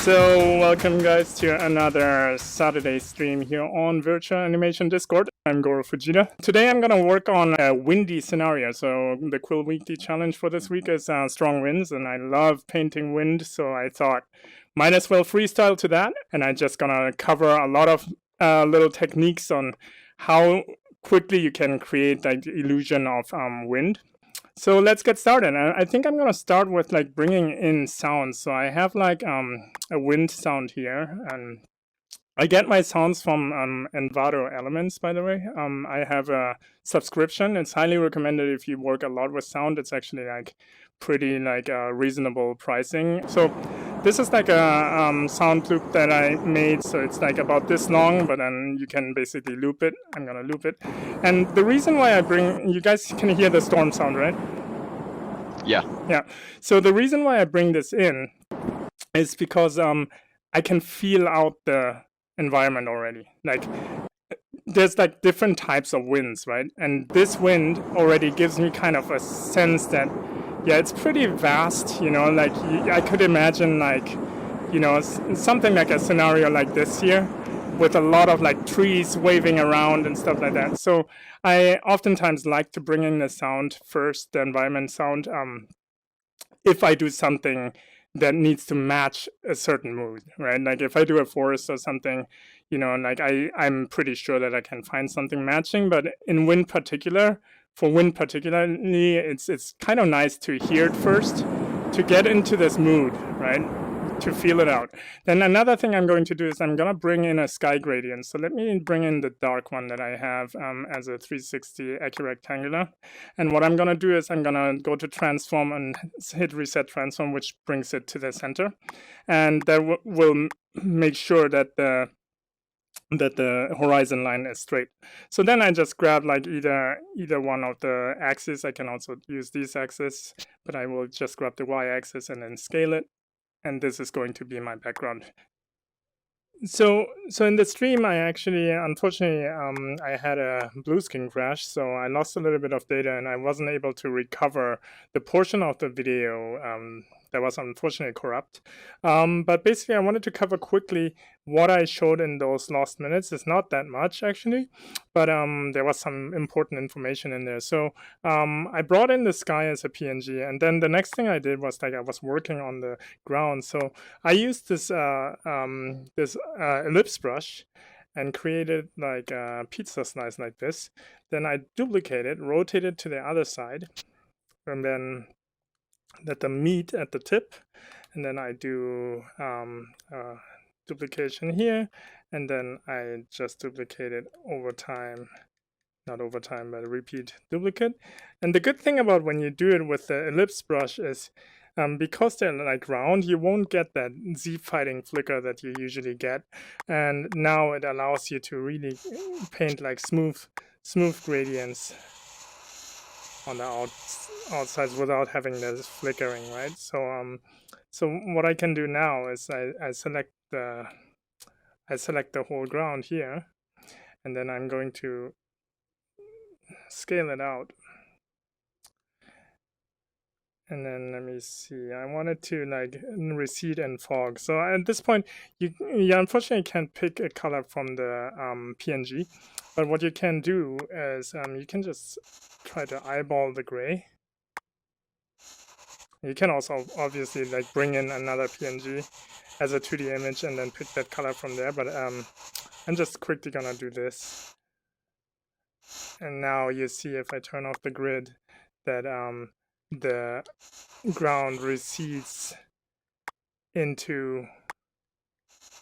So welcome guys to another Saturday stream here on Virtual Animation Discord. I'm Goro Fujita. Today I'm gonna work on a windy scenario. So the Quill Weekly challenge for this week is strong winds, and I love painting wind, so I thought might as well freestyle to that. And I'm just gonna cover a lot of little techniques on how quickly you can create like the illusion of wind. So let's get started. I think I'm gonna start with like bringing in sounds. So I have like a wind sound here, and I get my sounds from Envato Elements, by the way. I have a subscription. It's highly recommended if you work a lot with sound. It's actually like pretty like reasonable pricing. So this is like a sound loop that I made. So it's like about this long, but then you can basically loop it. I'm gonna loop it. And the reason why I bring, you guys can hear the storm sound, right? Yeah. Yeah. So the reason why I bring this in is because I can feel out the environment already. Like there's like different types of winds, right? And this wind already gives me kind of a sense that, yeah, it's pretty vast, you know, like I could imagine like, you know, something like a scenario like this here with a lot of like trees waving around and stuff like that. So I oftentimes like to bring in the sound first, the environment sound, if I do something that needs to match a certain mood, right? Like if I do a forest or something, you know, like I'm pretty sure that I can find something matching. But in wind particular, for wind particularly, it's kind of nice to hear it first, to get into this mood, right? To feel it out. Then another thing I'm going to do is I'm going to bring in a sky gradient. So let me bring in the dark one that I have as a 360 equirectangular. And what I'm going to do is I'm going to go to transform and hit reset transform, which brings it to the center. And that will make sure that the horizon line is straight. So then I just grab like either one of the axes. I can also use these axes, but I will just grab the y-axis and then scale it. And this is going to be my background. So in the stream, I actually, unfortunately, I had a blue screen crash, so I lost a little bit of data, and I wasn't able to recover the portion of the video that was unfortunately corrupt. But basically, I wanted to cover quickly what I showed in those last minutes. It's not that much, actually, but there was some important information in there. So I brought in the sky as a PNG, and then the next thing I did was like I was working on the ground. So I used this ellipse brush and created like a pizza slice like this. Then I duplicated, rotated to the other side, and then let them meet at the tip. And then I do duplication here, and then I just duplicate it over time. Not over time, but a repeat duplicate. And the good thing about when you do it with the ellipse brush is because they're like round, you won't get that Z fighting flicker that you usually get. And now it allows you to really paint like smooth gradients on the outsides without having this flickering, right? So so what I can do now is I select the whole ground here, and then I'm going to scale it out. And then let me see, I wanted to like recede and fog. So at this point, you unfortunately can't pick a color from the PNG, but what you can do is you can just try to eyeball the gray. You can also obviously like bring in another PNG as a 2D image and then pick that color from there, but I'm just quickly gonna do this. And now you see if I turn off the grid that the ground recedes into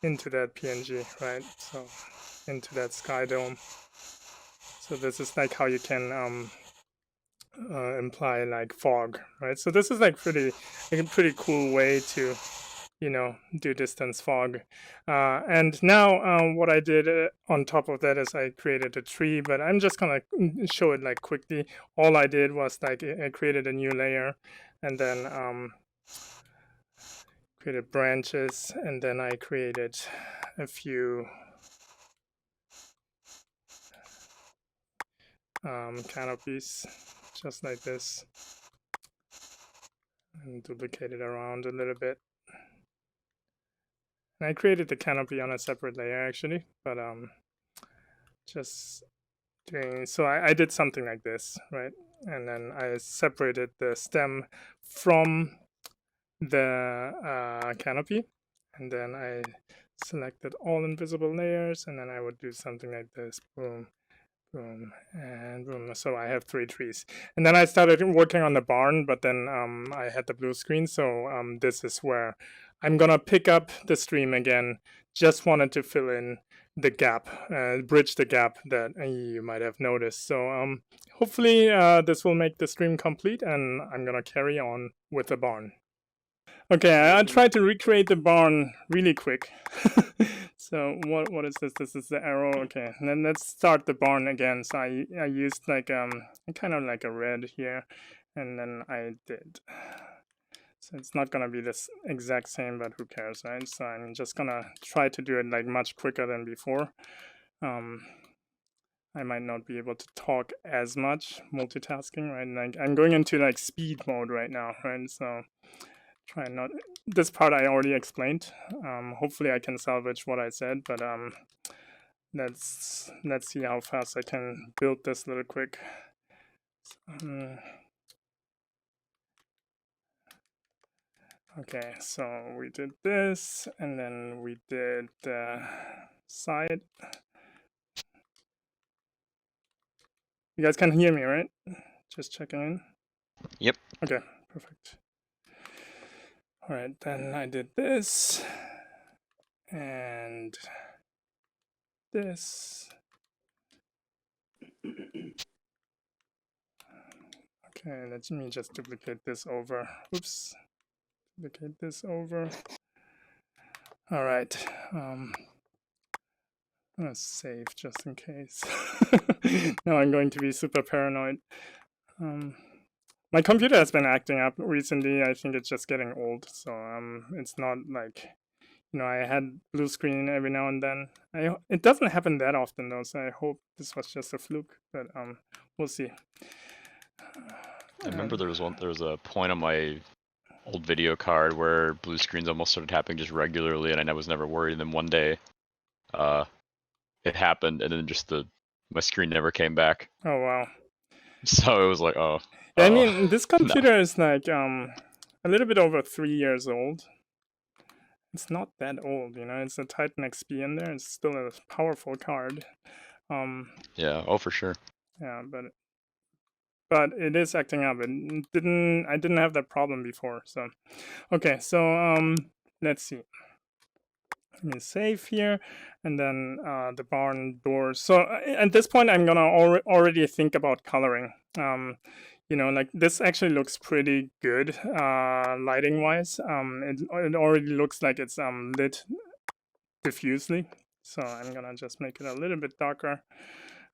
that PNG, right? So into that sky dome. So this is like how you can imply like fog, right? So this is like a pretty cool way to, you know, do distance fog. And now what I did on top of that is I created a tree, but I'm just gonna show it like quickly. All I did was like I created a new layer, and then created branches, and then I created a few canopies, just like this, and duplicate it around a little bit. And I created the canopy on a separate layer actually, but just doing, so I did something like this, right? And then I separated the stem from the canopy, and then I selected all invisible layers, and then I would do something like this, boom, boom, and boom. So I have 3 trees. And then I started working on the barn, but then I had the blue screen, so this is where I'm gonna pick up the stream again. Just wanted to fill in the gap, bridge the gap that you might have noticed. So hopefully this will make the stream complete, and I'm gonna carry on with the barn. Okay, I tried to recreate the barn really quick. So what is this? This is the arrow. Okay, and then let's start the barn again. So I used like kind of like a red here, and then I did. So it's not gonna be this exact same, but who cares, right? So I'm just gonna try to do it like much quicker than before. I might not be able to talk as much multitasking, right? Like I'm going into like speed mode right now, right? So try not, this part I already explained. Hopefully I can salvage what I said, but let's see how fast I can build this little quick. Okay, so we did this, and then we did the side. You guys can hear me, right? Just checking in. Yep. Okay, perfect. All right, then I did this and this. Okay, let me just duplicate this over. Oops, duplicate this over. All right, I'm gonna save just in case. Now I'm going to be super paranoid. My computer has been acting up recently. I think it's just getting old, so it's not like, you know, I had blue screen every now and then. It doesn't happen that often though, so I hope this was just a fluke, but we'll see. I remember there was a point on my old video card where blue screens almost started happening just regularly, and I was never worried. And then one day, it happened, and then just my screen never came back. Oh wow. So it was like, oh. Yeah, I mean, this computer no. is like a little bit over 3 years old. It's not that old, you know. It's a Titan XP in there. It's still a powerful card. Yeah. Oh, for sure. Yeah, but it is acting up. I didn't have that problem before. So okay, so let's see. Let me save here, and then the barn doors. So at this point, I'm gonna already think about coloring. You know, like this actually looks pretty good lighting wise. It already looks like it's lit diffusely. So I'm gonna just make it a little bit darker,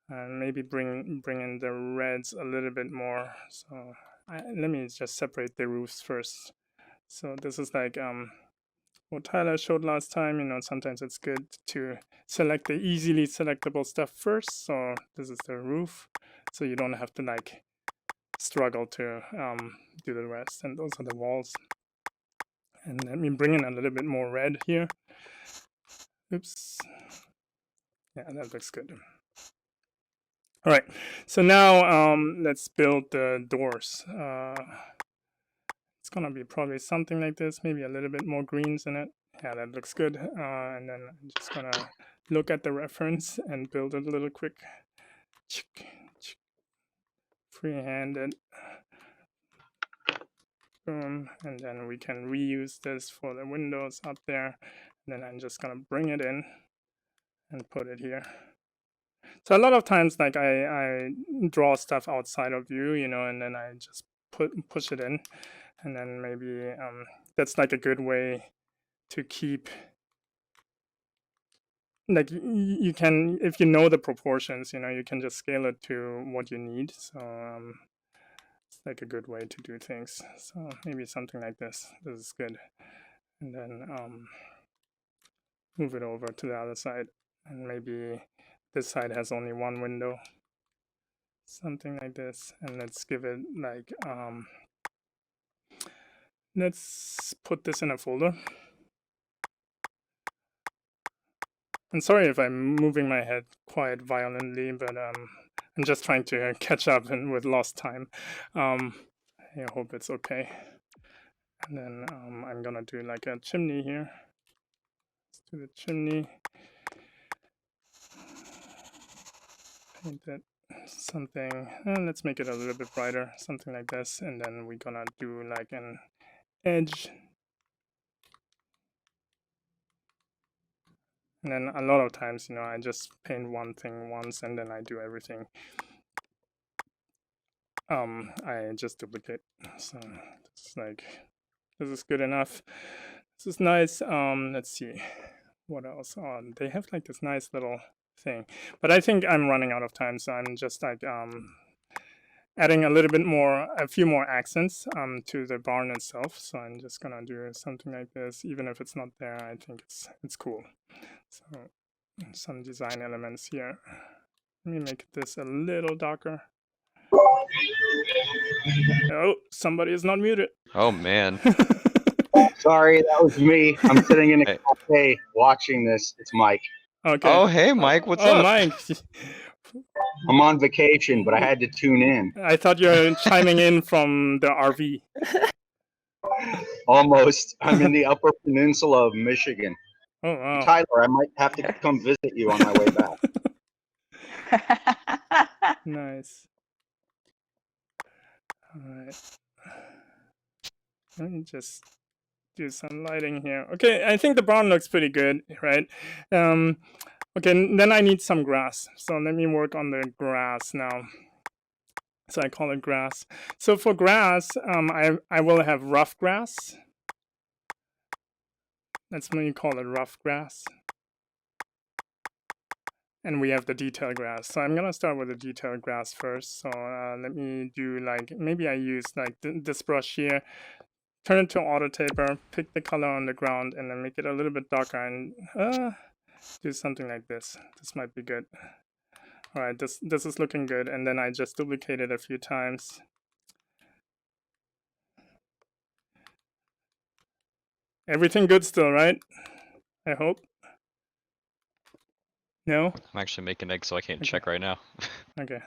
and maybe bring in the reds a little bit more. So let me just separate the roofs first. So this is like what Tyler showed last time. You know, sometimes it's good to select the easily selectable stuff first. So this is the roof, so you don't have to like struggle to do the rest. And those are the walls. And let me bring in a little bit more red here. Oops. Yeah, that looks good. All right, so now let's build the doors. It's gonna be probably something like this, maybe a little bit more greens in it. Yeah, that looks good. And then I'm just gonna look at the reference and build it a little quick. Free-handed. Boom, and then we can reuse this for the windows up there. And then I'm just gonna bring it in and put it here. So a lot of times, like I draw stuff outside of view, you know, and then I just push it in, and then maybe that's like a good way to keep, like you can, if you know the proportions, you know, you can just scale it to what you need. So it's like a good way to do things. So maybe something like this. This is good, and then move it over to the other side, and maybe this side has only one window. Something like this, and let's give it like let's put this in a folder, I'm sorry if I'm moving my head quite violently, but I'm just trying to catch up and with lost time. I hope it's okay. And then I'm gonna do like a chimney here. Let's do the chimney. Paint it something. Let's make it a little bit brighter, something like this. And then we're gonna do like an edge. And then a lot of times, you know, I just paint one thing once and then I do everything. I just duplicate. So it's like, this is good enough. This is nice. Let's see what else. Oh, they have like this nice little thing, but I think I'm running out of time, so I'm just like adding a little bit more, a few more accents to the barn itself. So I'm just gonna do something like this, even if it's not there. I think it's cool. So some design elements here. Let me make this a little darker. Oh, somebody is not muted. Oh man. Sorry, that was me. I'm sitting in a Hey. cafe watching this. It's Mike. Okay. Oh hey Mike, what's up? Oh, Mike. I'm on vacation, but I had to tune in. I thought you were chiming in from the RV. Almost. I'm in the Upper Peninsula of Michigan. Oh, wow. Tyler, I might have to come visit you on my way back. Nice. All right. Let me just do some lighting here. Okay, I think the barn looks pretty good, right? Okay, then I need some grass. So let me work on the grass now. So I call it grass. So for grass, I will have rough grass. That's when you call it rough grass. And we have the detail grass. So I'm gonna start with the detail grass first. So let me do like, maybe I use like this brush here, turn it to auto taper, pick the color on the ground, and then make it a little bit darker and do something like this. This might be good. All right, this is looking good. And then I just duplicate it a few times. Everything good still, right? I hope. No? I'm actually making eggs, so I can't Okay. check right now. Okay.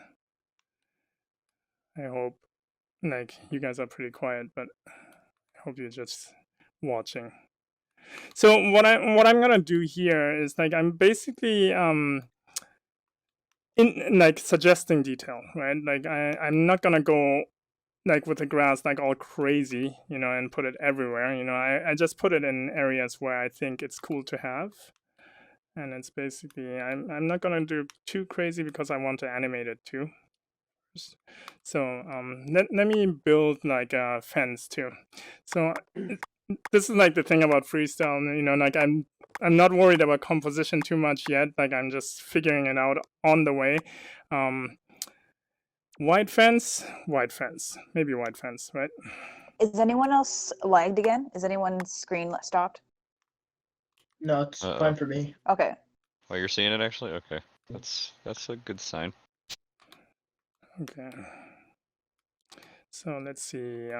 I hope, like, you guys are pretty quiet, but I hope you're just watching. So what I'm gonna do here is like I'm basically in like suggesting detail, right? Like I'm not gonna go like with the grass like all crazy, you know, and put it everywhere. You know, I just put it in areas where I think it's cool to have. And it's basically, I'm not gonna do too crazy because I want to animate it too. So let me build like a fence too. So this is like the thing about freestyle, you know, like I'm not worried about composition too much yet. Like I'm just figuring it out on the way. White fence, maybe white fence, right? Is anyone else lagged again? Is anyone's screen stopped? No, it's fine for me. Okay. Oh, you're seeing it actually? Okay. That's a good sign. Okay. So let's see.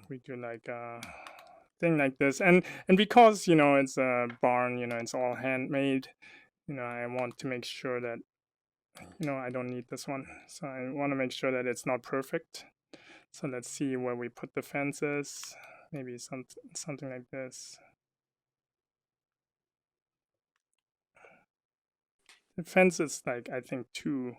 We do like a thing like this, and because you know it's a barn, you know it's all handmade. You know I want to make sure that you know I don't need this one, so I want to make sure that it's not perfect. So let's see where we put the fences. Maybe something like this. The fence is like I think too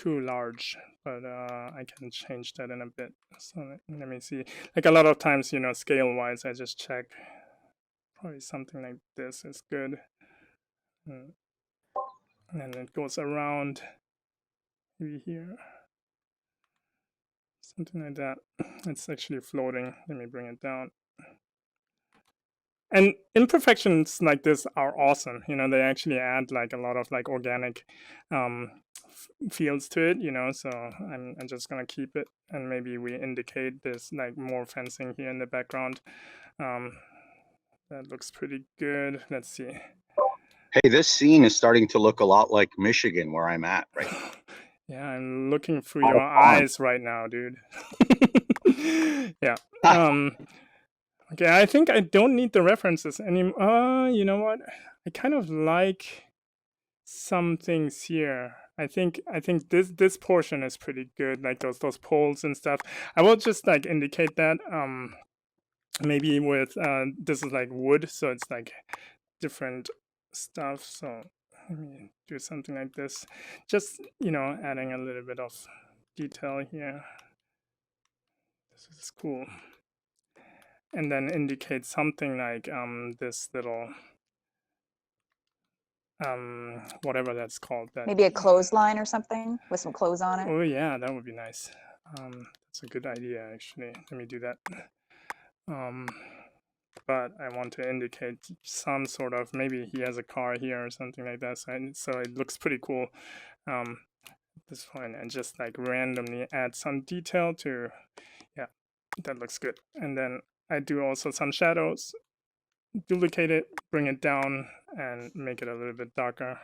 large, but I can change that in a bit. So let me see. Like a lot of times, you know, scale wise, I just check. Probably something like this is good. And then it goes around maybe here. Something like that. It's actually floating. Let me bring it down. And imperfections like this are awesome. You know, they actually add like a lot of like organic fields to it, you know, so I'm just gonna keep it, and maybe we indicate there's like more fencing here in the background. That looks pretty good. Let's see. Hey, this scene is starting to look a lot like Michigan, where I'm at right now. Yeah, I'm looking through your eyes right now, dude. Yeah. Okay, I think I don't need the references anymore. You know what? I kind of like some things here. I think this portion is pretty good, like those poles and stuff. I will just like indicate that maybe with this is like wood, so it's like different stuff. So let me do something like this, just adding a little bit of detail here. This is cool. And then indicate something like this little whatever that's called. That Maybe a clothesline or something with some clothes on it. Oh yeah, that would be nice. That's a good idea actually. Let me do that. But I want to indicate some sort of, maybe he has a car here or something like that. So it looks pretty cool. At this point, and just like randomly add some detail to, yeah, that looks good. And then I do also some shadows, duplicate it, bring it down, and make it a little bit darker.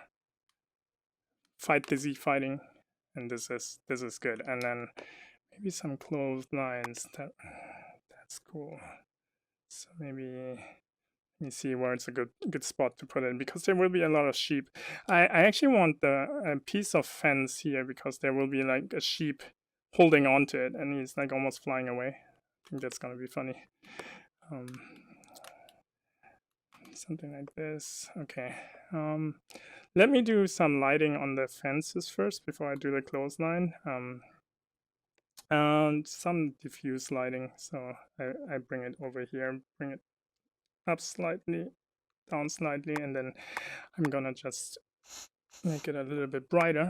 Fight the Z fighting, and this is good. And then maybe some closed lines. That's cool. So maybe let me see where it's a good spot to put it, because there will be a lot of sheep. I actually want a piece of fence here, because there will be like a sheep holding on to it, and he's like almost flying away. I think that's gonna be funny. Something like this. Okay. Let me do some lighting on the fences first before I do the clothesline. Some diffuse lighting. So I bring it over here, bring it up slightly, down slightly, and then I'm gonna just make it a little bit brighter.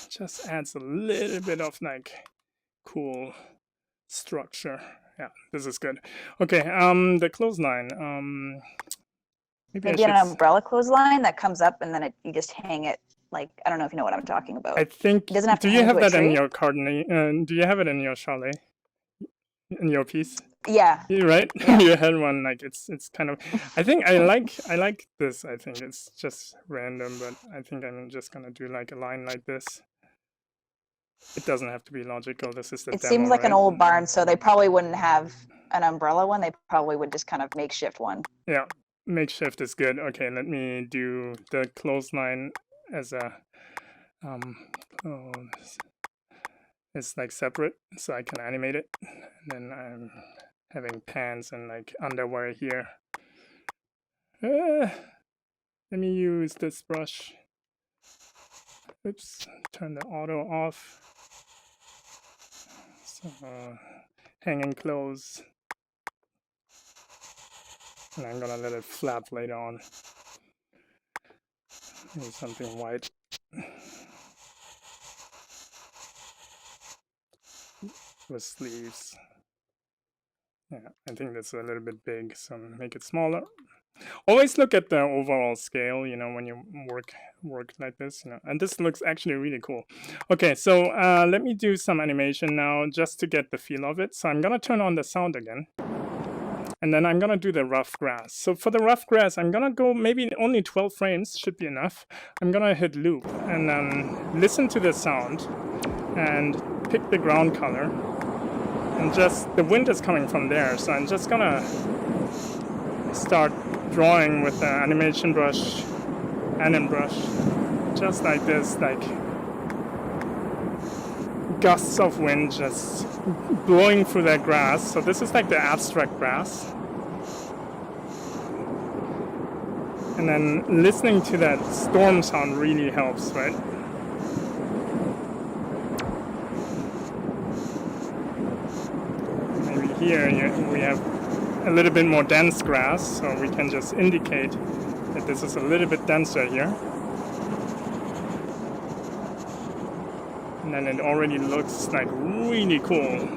Just adds a little bit of like cool structure. Yeah, this is good. Okay, the clothesline. Maybe an umbrella clothesline that comes up, and then you just hang it. Like, I don't know if you know what I'm talking about. I think. It doesn't have to do you hang have to a that in tree. your carton? Do you have it in your chalet? In your piece? Yeah. Right. Yeah. You had one. Like it's kind of. I think I like this. I think it's just random, but I think I'm just gonna do like a line like this. It doesn't have to be logical. This is the It demo, seems like right? an old barn, so they probably wouldn't have an umbrella one. They probably would just kind of makeshift one. Yeah, makeshift is good. Okay, let me do the clothesline as a it's like separate, so I can animate it. And then I'm having pants and like underwear here. Let me use this brush. Oops, turn the auto off. So hanging clothes. And I'm gonna let it flap later on. Maybe something white. With sleeves. Yeah, I think that's a little bit big, so make it smaller. Always look at the overall scale, when you work like this, and this looks actually really cool. Okay, so let me do some animation now just to get the feel of it. So I'm gonna turn on the sound again. And then I'm gonna do the rough grass. So for the rough grass, I'm gonna go maybe only 12 frames should be enough. I'm gonna hit loop and then listen to the sound and pick the ground color. And just, the wind is coming from there, so I'm just gonna start drawing with the animation brush, anim brush, just like this, like gusts of wind just blowing through that grass. So this is like the abstract grass. And then listening to that storm sound really helps, right? Maybe here we have a little bit more dense grass, so we can just indicate that this is a little bit denser here. And then it already looks like really cool.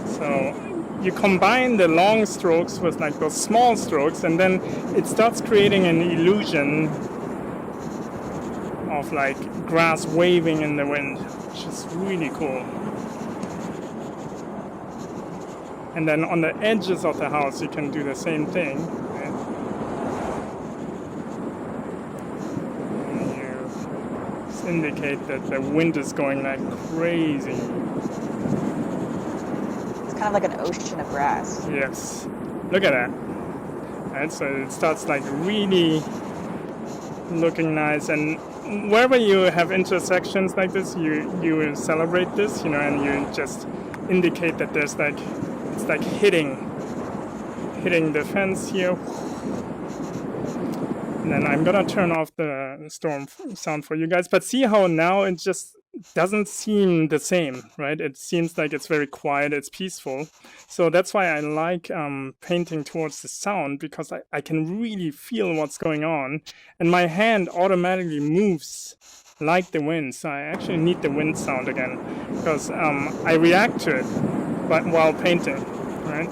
So you combine the long strokes with like those small strokes, and then it starts creating an illusion of like grass waving in the wind, which is really cool. And then on the edges of the house, you can do the same thing. Right? And you just indicate that the wind is going like crazy. It's kind kind of like an ocean of grass. Yes. Look at that. Right, so it starts like really looking nice, and wherever you have intersections like this, you celebrate this, you know, and you just indicate that there's like, it's like hitting the fence here. And then I'm gonna turn off the storm sound for you guys, but see how now it just doesn't seem the same, right? It seems like it's very quiet, it's peaceful. So that's why I like painting towards the sound, because I can really feel what's going on, and my hand automatically moves like the wind. So I actually need the wind sound again, because I react to it, but while painting, right?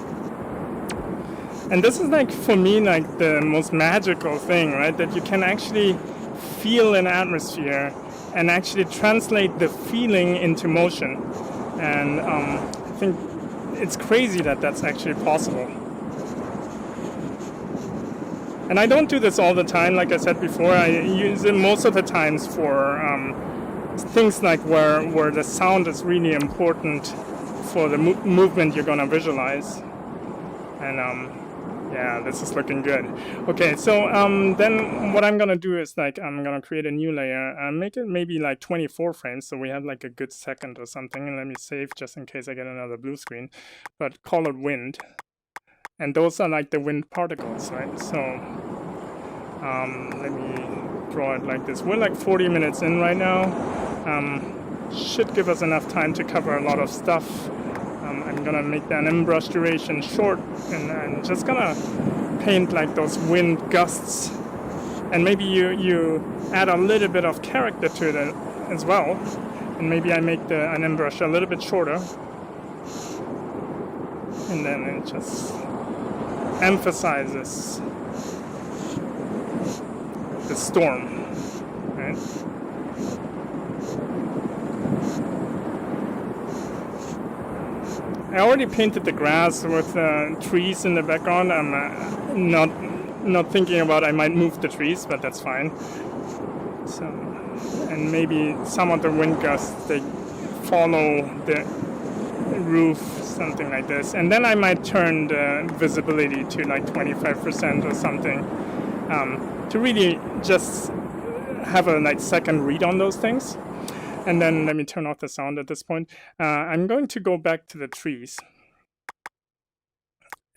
And this is like, for me, like the most magical thing, right? That you can actually feel an atmosphere and actually translate the feeling into motion. And I think it's crazy that that's actually possible. And I don't do this all the time, like I said before. I use it most of the times for things like where the sound is really important for the movement you're gonna visualize. And yeah, this is looking good. Okay, so then what I'm gonna do is like I'm gonna create a new layer and make it maybe like 24 frames, so we have like a good second or something. And let me save just in case I get another blue screen. But call it wind, and those are like the wind particles, right? So let me draw it like this. We're like 40 minutes in right now. Should give us enough time to cover a lot of stuff. I'm gonna make the anim brush duration short, and I'm just gonna paint like those wind gusts, and maybe you add a little bit of character to it as well, and maybe I make the anim brush a little bit shorter, and then it just emphasizes the storm, right? I already painted the grass with trees in the background. I'm not thinking about I might move the trees, but that's fine. So, and maybe some of the wind gusts, they follow the roof, something like this. And then I might turn the visibility to like 25% or something, to really just have a like second read on those things. And then let me turn off the sound at this point. I'm going to go back to the trees.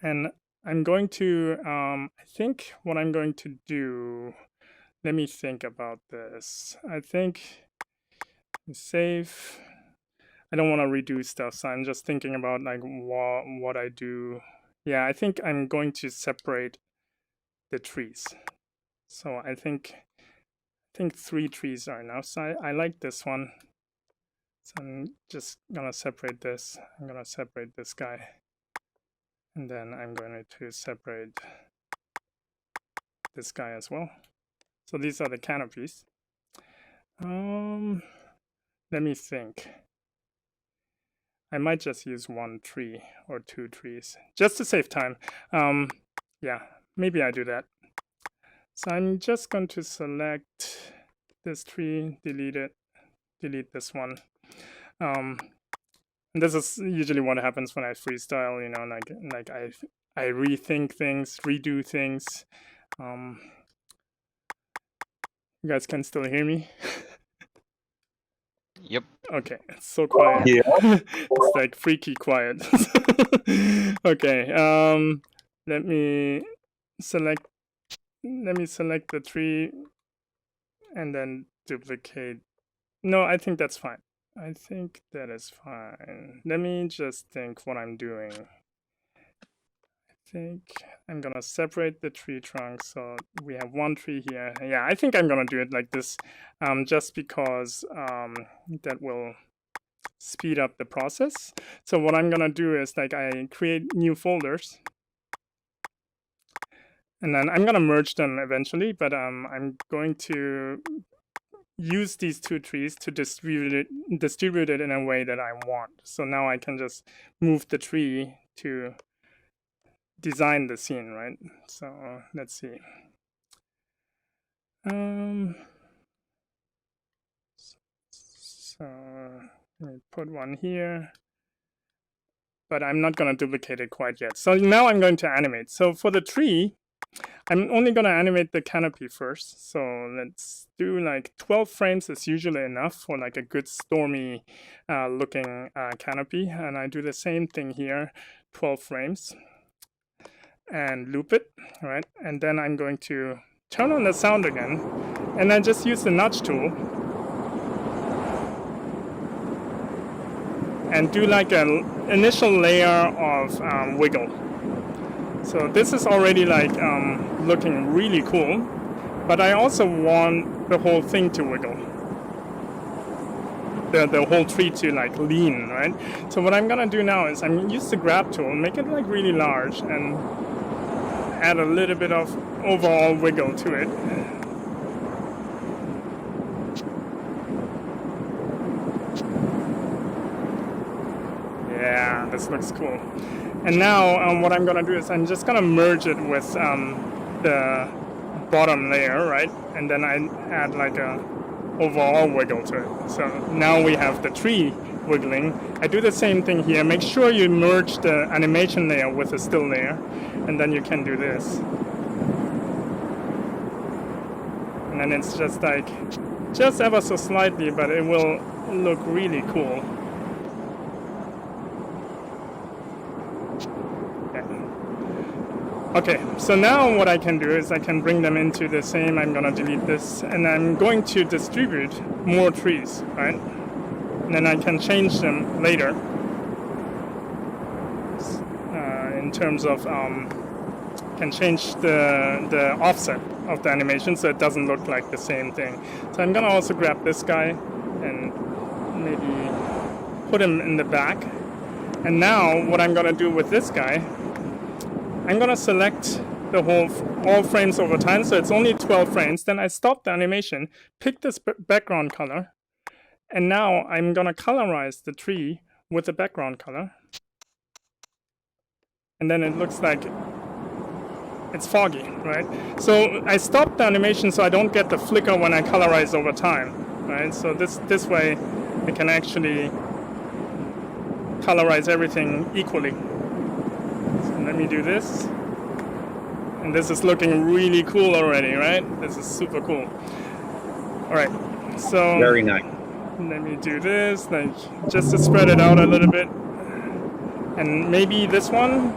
And I'm going to, I think what I'm going to do, let me think about this. I think, save. I don't want to redo stuff, so I'm just thinking about like what I do. Yeah, I think I'm going to separate the trees. So I think 3 trees are enough. So I like this one. So I'm just gonna separate this. I'm gonna separate this guy. And then I'm going to separate this guy as well. So these are the canopies. Let me think. I might just use 1 tree or 2 trees just to save time. Yeah, maybe I do that. So I'm just going to select this tree, delete it, delete this one. And this is usually what happens when I freestyle, you know, like I rethink things, redo things. You guys can still hear me? Yep. Okay, it's so quiet. Yeah. It's like freaky quiet. Okay, let me select the tree and then duplicate. No, I think that's fine. I think that is fine. Let me just think what I'm doing. I think I'm gonna separate the tree trunk, so we have 1 tree here. Yeah, I think I'm gonna do it like this, just because that will speed up the process. So what I'm gonna do is like I create new folders, and then I'm gonna merge them eventually, but I'm going to use these 2 trees to distribute it in a way that I want. So now I can just move the tree to design the scene, right? So let's see. So let me put 1 here. but I'm not going to duplicate it quite yet. So now I'm going to animate. So for the tree, I'm only going to animate the canopy first. So let's do like 12 frames is usually enough for like a good stormy looking canopy. And I do the same thing here, 12 frames. And loop it, right? And then I'm going to turn on the sound again, and then just use the nudge tool and do like an initial layer of wiggle. So this is already like looking really cool, but I also want the whole thing to wiggle. The whole tree to like lean, right? So what I'm gonna do now is I'm gonna use the grab tool, make it like really large, and add a little bit of overall wiggle to it. Yeah, this looks cool. And now what I'm gonna do is I'm just gonna merge it with the bottom layer, right? And then I add like a overall wiggle to it. So now we have the tree wiggling. I do the same thing here. Make sure you merge the animation layer with the still layer, and then you can do this. And then it's just like, just ever so slightly, but it will look really cool. Okay, so now what I can do is I can bring them into the same, I'm gonna delete this, and I'm going to distribute more trees, right? And then I can change them later in terms of, can change the offset of the animation so it doesn't look like the same thing. So I'm gonna also grab this guy and maybe put him in the back. And now what I'm gonna do with this guy, I'm gonna select the all frames over time, so it's only 12 frames. Then I stop the animation, pick this background color, and now I'm gonna colorize the tree with the background color. And then it looks like it's foggy, right? So I stop the animation so I don't get the flicker when I colorize over time, right? So this way I can actually colorize everything equally. So let me do this. And this is looking really cool already, right? This is super cool. All right, so Very nice. let me do this, like just to spread it out a little bit. And maybe this one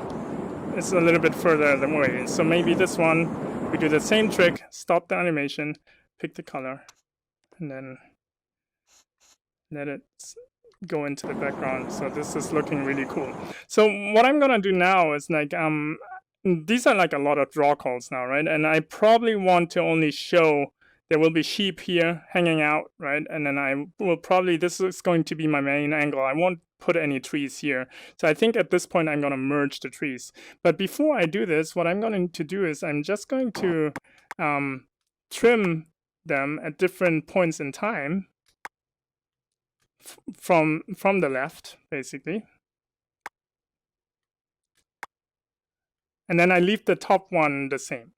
is a little bit further away. So maybe this one, we do the same trick, stop the animation, pick the color, and then let it go into the background. So this is looking really cool. So what I'm gonna do now is like, these are like a lot of draw calls now, right? And I probably want to only show, there will be sheep here hanging out, right? And then I will probably, this is going to be my main angle. I won't put any trees here. So I think at this point I'm gonna merge the trees. But before I do this, what I'm going to do is I'm just going to trim them at different points in time from the left, basically. And then I leave the top one the same.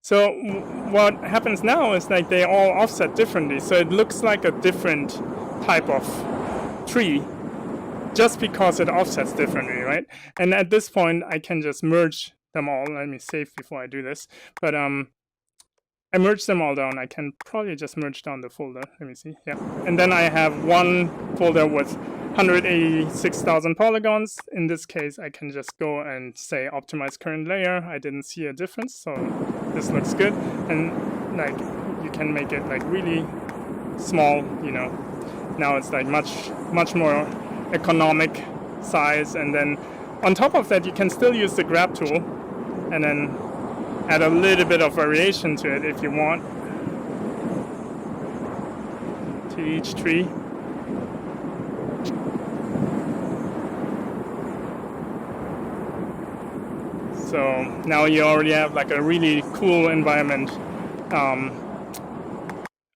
So what happens now is like they all offset differently. So it looks like a different type of tree just because it offsets differently, right? And at this point, I can just merge them all. Let me save before I do this. But I merged them all down. I can probably just merge down the folder. Let me see. Yeah. And then I have one folder with 186,000 polygons. In this case, I can just go and say optimize current layer. I didn't see a difference, so this looks good. And like you can make it like really small, you know. Now it's like much more economic size. And then on top of that, you can still use the grab tool and then add a little bit of variation to it if you want to each tree. So now you already have like a really cool environment,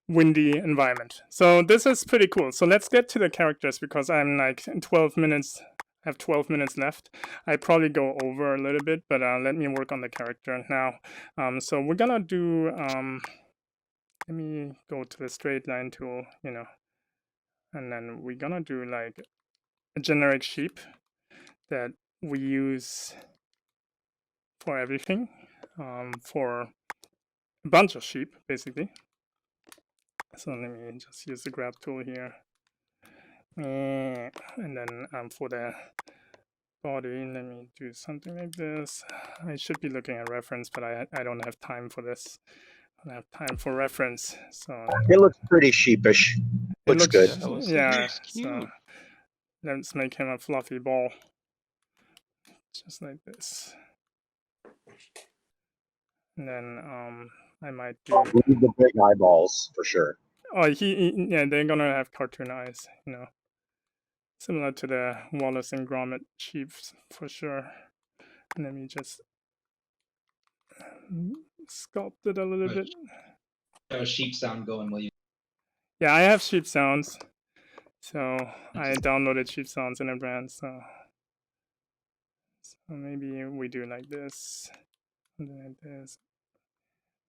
windy environment. So this is pretty cool. So let's get to the characters because I'm like in 12 minutes. I have 12 minutes left. I probably go over a little bit, but let me work on the character now. So we're gonna do, let me go to the straight line tool, you know, and then we're gonna do like a generic sheep. that we use for everything, for a bunch of sheep, basically. So let me just use the grab tool here. And then for the body, let me do something like this. I should be looking at reference, but I don't have time for this. I don't have time for reference, so It looks pretty sheepish. it Looks good. Yeah, Looks cute. so let's make him a fluffy ball, just like this. And then I might do. We need the big eyeballs for sure. Oh, yeah, they're gonna have cartoon eyes, you know, similar to the Wallace and Gromit sheeps for sure. And let me just sculpt it a little bit. Have a sheep sound going, will you? Yeah, I have sheep sounds, so I downloaded sheep sounds in advance. So maybe we do like this, something like this.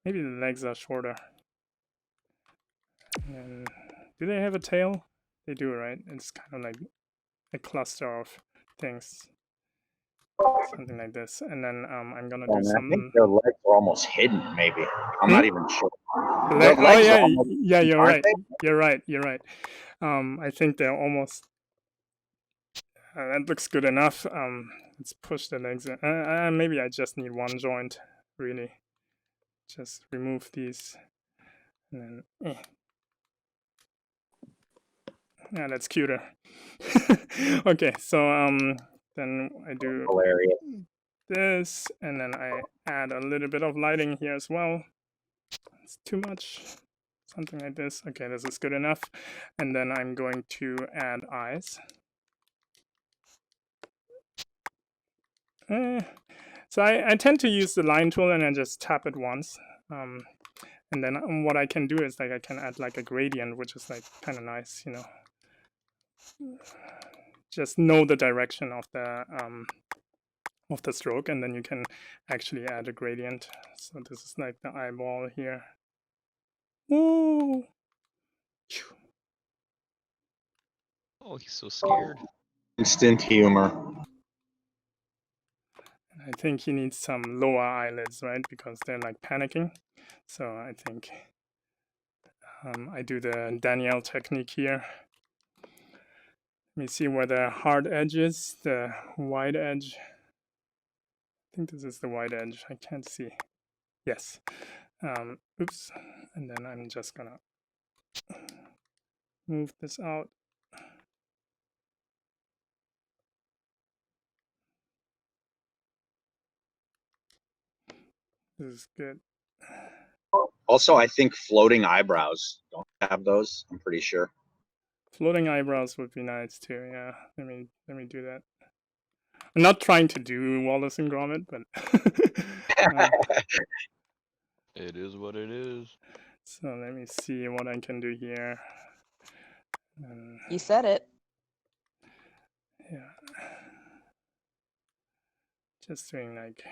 Maybe the legs are shorter. And then, do they have a tail? They do, right? It's kind of like a cluster of things, something like this. And then I'm gonna do some. I think their legs are almost hidden. Maybe I'm not even sure. Oh yeah, yeah. You're right. You're right. You're right. I think they're almost. That looks good enough. Let's push the legs in. Maybe I just need one joint, really. Just remove these, and then. Yeah, that's cuter. Okay, so then I do this, and then I add a little bit of lighting here as well. It's too much. Something like this. Okay, this is good enough. And then I'm going to add eyes. So I tend to use the line tool and I just tap it once. And then what I can do is like I can add like a gradient, which is like kind of nice, you know. Just know the direction of the stroke, and then you can actually add a gradient. So this is like the eyeball here. Woo! Oh, he's so scared. Instant humor. I think he needs some lower eyelids, right? Because they're like panicking. So I think I do the Danielle technique here. Let me see where the hard edge is, the wide edge. I think this is the wide edge. I can't see. Yes. Oops. And then I'm just gonna move this out. This is good. Also, I think floating eyebrows. Don't have those, I'm pretty sure. Floating eyebrows would be nice too. Yeah, let me do that. I'm not trying to do Wallace and Gromit, but it is what it is. So let me see what I can do here. You said it. Yeah, just doing like.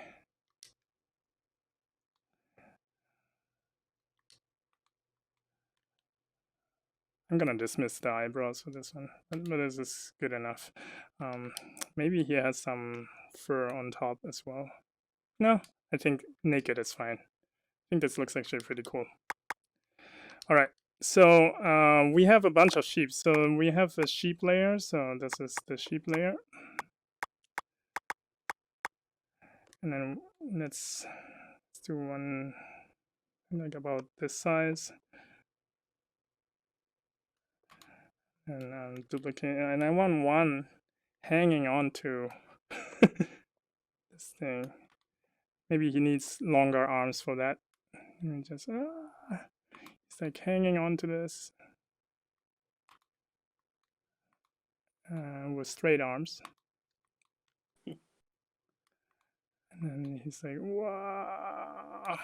I'm gonna dismiss the eyebrows for this one, but this is good enough. Maybe he has some fur on top as well. No, I think naked is fine. I think this looks actually pretty cool. All right, so we have a bunch of sheep. So we have a sheep layer. So this is the sheep layer. And then let's do one like about this size. And duplicate, and I want one hanging onto this thing. Maybe he needs longer arms for that. And just it's like hanging onto this with straight arms. And then he's like, "Wow,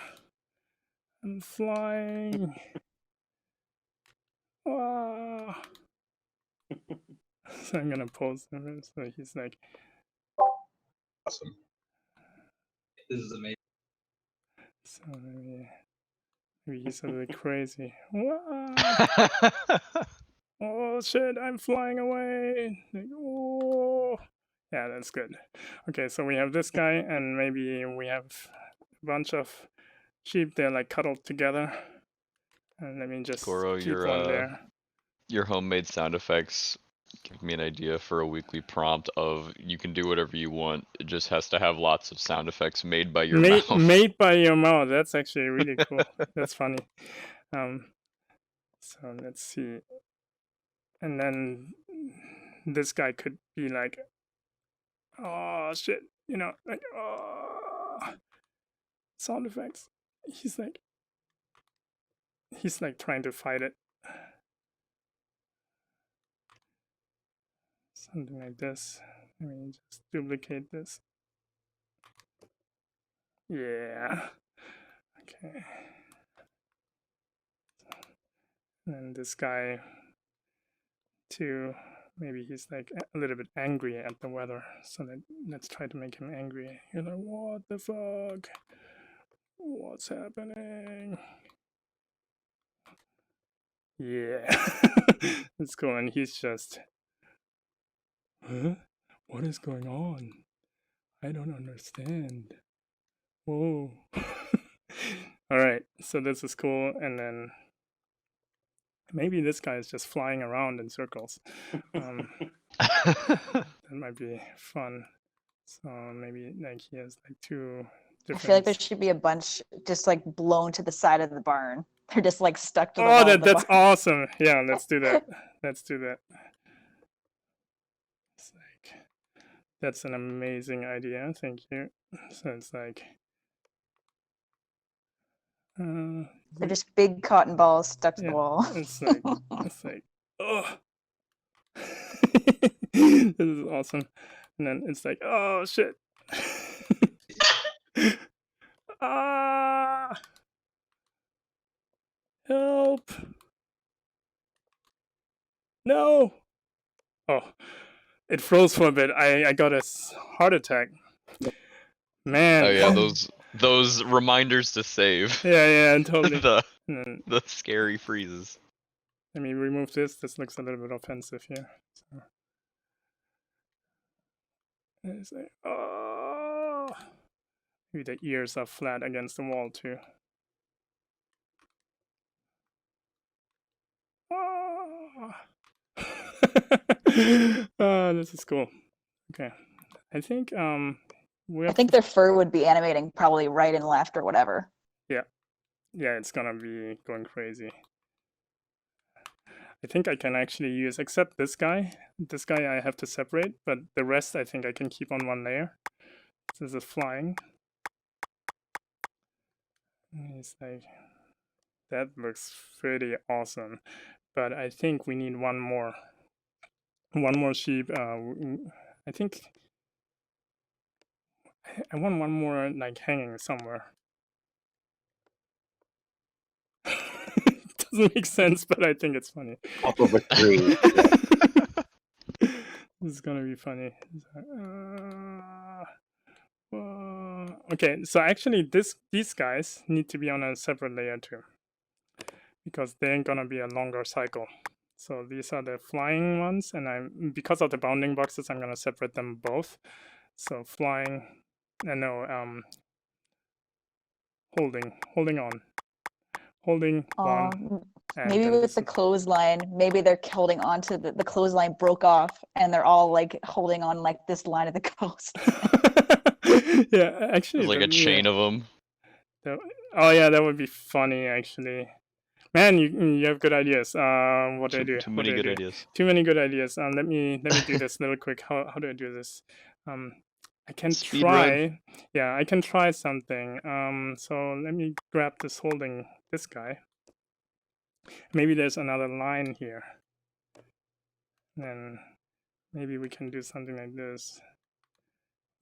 I'm flying! Wow!" So I'm gonna pose him. So he's like, Awesome. This is amazing. So maybe he's a bit crazy. Wow. Oh shit, I'm flying away. Like, oh, Yeah, that's good. Okay, so we have this guy, and maybe we have a bunch of sheep. They're like cuddled together. And let me just Goro, keep one there. your homemade sound effects give me an idea for a weekly prompt of you can do whatever you want. It just has to have lots of sound effects made by your mouth. Made by your mouth. That's actually really cool. That's funny. So let's see. And then this guy could be like, oh shit, you know, like, oh, sound effects. He's like trying to fight it. Something like this. Let me just duplicate this. Yeah. Okay. And then this guy too. Maybe he's like a little bit angry at the weather. So let's try to make him angry. You're like, what the fuck? What's happening? Yeah. It's cool. And he's just, huh? What is going on? I don't understand. Whoa. All right. So this is cool. And then maybe this guy is just flying around in circles. That might be fun. So maybe like he has like two different. I feel like there should be a bunch just like blown to the side of the barn. They're just like stuck to the wall. Oh, of the that's barn. awesome. Yeah, let's do that. Let's do that. It's like, that's an amazing idea. Thank you. So it's like, They're just big cotton balls stuck to the wall. It's like, oh, this is awesome. And then it's like, oh shit. Ah, help. No. Oh, it froze for a bit. I got a heart attack. Man. Oh yeah, those reminders to save. Yeah, totally. the scary freezes. Let me remove this. This looks a little bit offensive here. So. It's like, oh. Maybe the ears are flat against the wall too. Oh. Oh, this is cool. Okay, I think I think their fur would be animating probably right and left or whatever. Yeah, it's gonna be going crazy. I think I can actually use, except this guy. This guy I have to separate, but the rest I think I can keep on one layer. This is flying. And he's like, that looks pretty awesome. But I think we need one more sheep. I think I want one more like hanging somewhere. Doesn't make sense, but I think it's funny. Off of a tree. This is gonna be funny. Okay, so actually these guys need to be on a separate layer too, because they're gonna be a longer cycle. So these are the flying ones, and because of the bounding boxes, I'm gonna separate them both. So flying, holding on, one. Maybe with the clothesline, maybe they're holding on to the clothesline broke off, and they're all like holding on like this line of the coast. Yeah, actually, there's like a chain of them. Oh yeah, that would be funny actually. Man, you have good ideas. What do I do? Too many good ideas. Too many good ideas. Let me do this real quick. How do I do this? I can Speed try. run. Yeah, I can try something. So let me grab this holding this guy. Maybe there's another line here. Then maybe we can do something like this.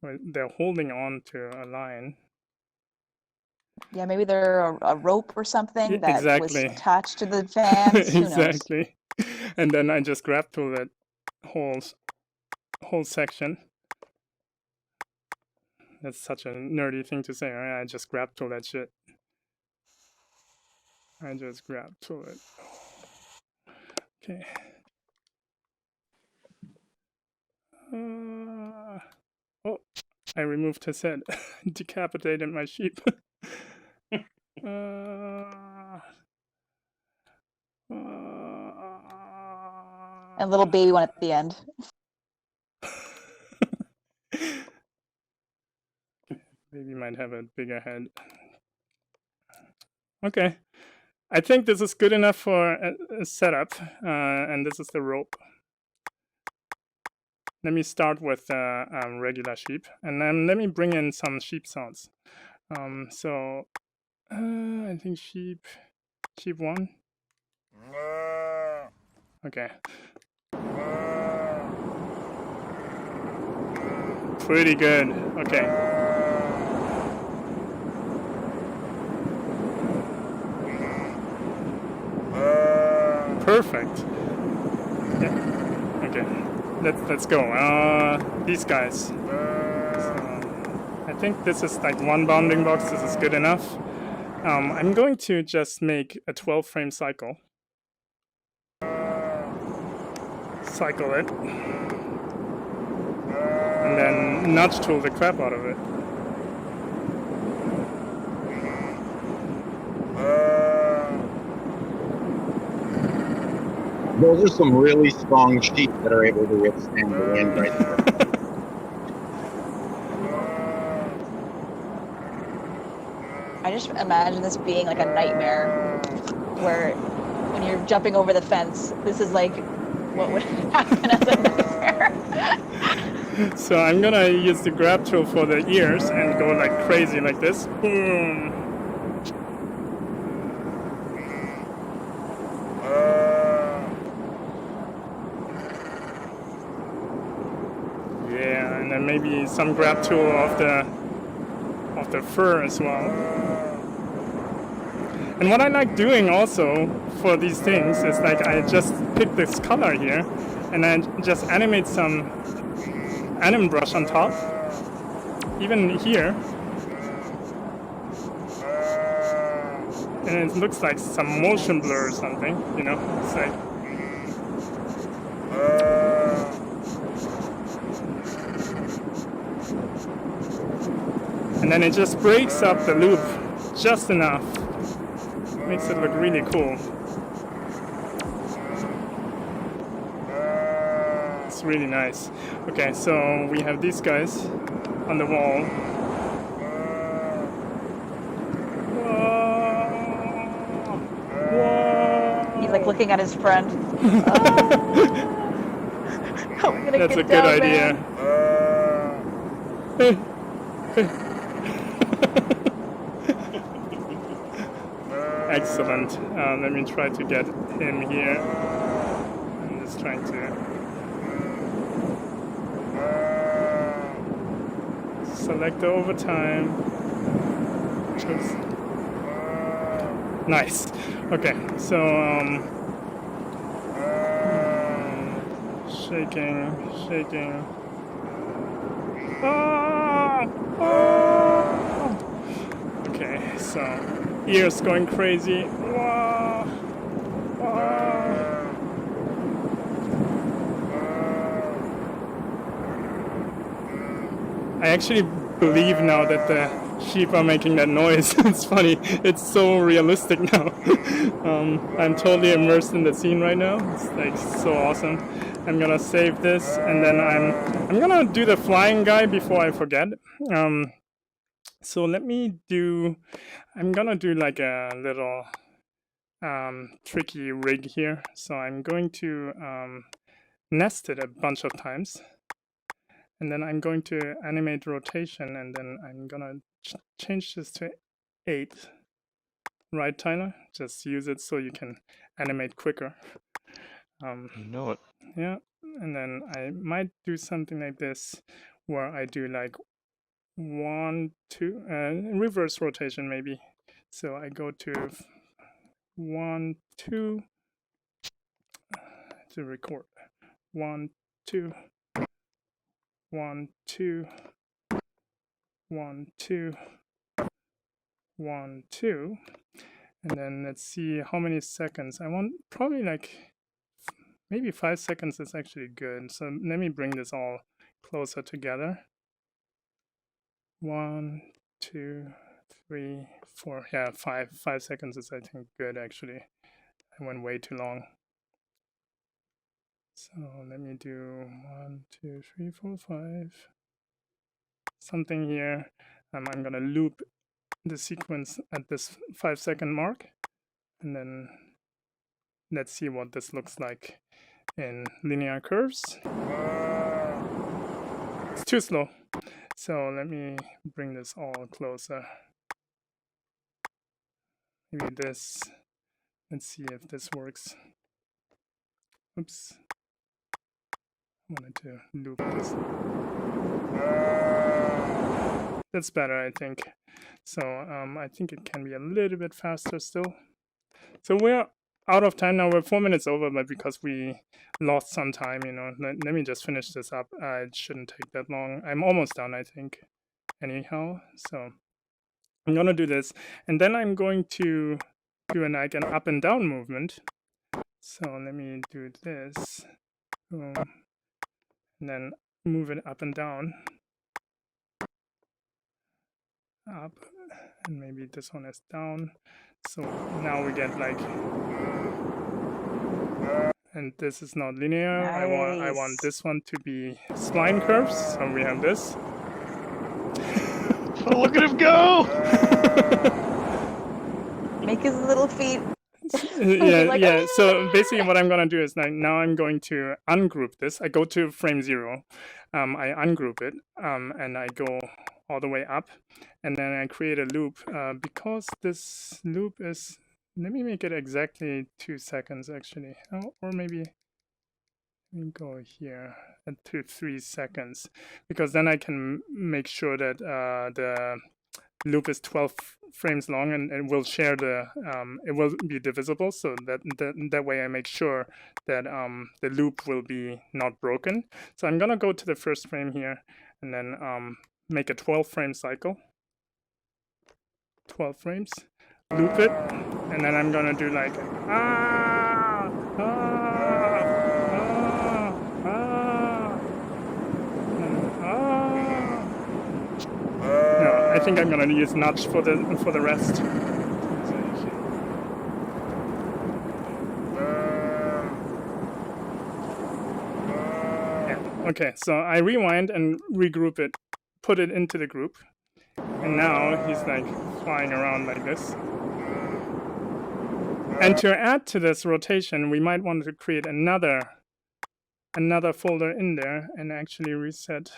Where they're holding on to a line. Yeah, maybe they're a rope or something that was attached to the fans. Exactly. And then I just grab to that whole section. That's such a nerdy thing to say. Right? I just grab to that shit. I just grab to it. Okay. Oh, I removed his head. Decapitated my sheep. And little baby one at the end. Maybe might have a bigger head. Okay. I think this is good enough for a setup. And this is the rope. Let me start with regular sheep. And then let me bring in some sheep sounds. So I think sheep 1. Okay. Pretty good. Okay. Perfect. Yeah. Okay. Let's go. These guys. So, I think this is like 1 bounding box. This is good enough. I'm going to just make a 12 frame cycle. Cycle it. And then nudge tool the crap out of it. Those are some really strong sheep that are able to withstand the wind right there. I just imagine this being like a nightmare where when you're jumping over the fence, this is like what would happen as a nightmare. So I'm gonna use the grab tool for the ears and go like crazy like this. Boom. Yeah, and then maybe some grab tool of the fur as well. And what I like doing also for these things is like I just pick this color here and then just animate some anim brush on top, even here, and it looks like some motion blur or something, you know. It's like and then it just breaks up the loop just enough, makes it look really cool. It's really nice. Okay, so we have these guys on the wall. Whoa. He's like looking at his friend. How are we gonna That's get a good down, idea. Excellent. Let me try to get him here. I'm just trying to select the overtime. Just nice. Okay, so shaking. Okay, so ears going crazy. I actually believe now that the sheep are making that noise. It's funny. It's so realistic now. I'm totally immersed in the scene right now. It's like so awesome. I'm gonna save this, and then I'm gonna do the flying guy before I forget. So let me do. I'm gonna do like a little tricky rig here. So I'm going to nest it a bunch of times. And then I'm going to animate rotation, and then I'm gonna change this to 8. Right, Tyler? Just use it so you can animate quicker. You know it. Yeah, and then I might do something like this, where I do like 1, 2, reverse rotation maybe. So I go to 1, 2 to record. 1, 2. 1, 2. 1, 2. 1, 2, and then let's see how many seconds. I want probably like maybe 5 seconds is actually good. So let me bring this all closer together. 1, 2, 3, 4. Yeah, 5 seconds is, I think, good actually. I went way too long. So let me do 1, 2, 3, 4, 5. Something here. I'm gonna loop the sequence at this 5-second mark, and then let's see what this looks like in linear curves. It's too slow. So let me bring this all closer. Maybe this. Let's see if this works. Oops. I wanted to loop this. That's better, I think. So I think it can be a little bit faster still. So we're out of time now. We're 4 minutes over, but because we lost some time, you know, let me just finish this up. It shouldn't take that long. I'm almost done, I think, anyhow. So I'm gonna do this, and then I'm going to do like an up and down movement. So let me do this, boom, and then move it up and down, up, and maybe this one is down. So now we get like, and this is not linear. Nice. I want this one to be spline curves. So we have this. Oh, look at him go! Make his little feet. Yeah, Like, yeah. So basically what I'm gonna do is like now I'm going to ungroup this. I go to frame 0, I ungroup it, and I go all the way up, and then I create a loop. Because this loop is, let me make it exactly 2 seconds actually. Oh, or maybe let me go here at 3 seconds, because then I can make sure that the loop is 12 frames long, and it will share the it will be divisible, so that way I make sure that the loop will be not broken. So I'm gonna go to the first frame here, and then make a 12 frame cycle, 12 frames, loop it, and then I'm gonna do like No, I think I'm gonna use nudge for the rest. Yeah. Okay, so I rewind and regroup it, put it into the group, and now he's like flying around like this. And to add to this rotation, we might want to create another folder in there and actually reset,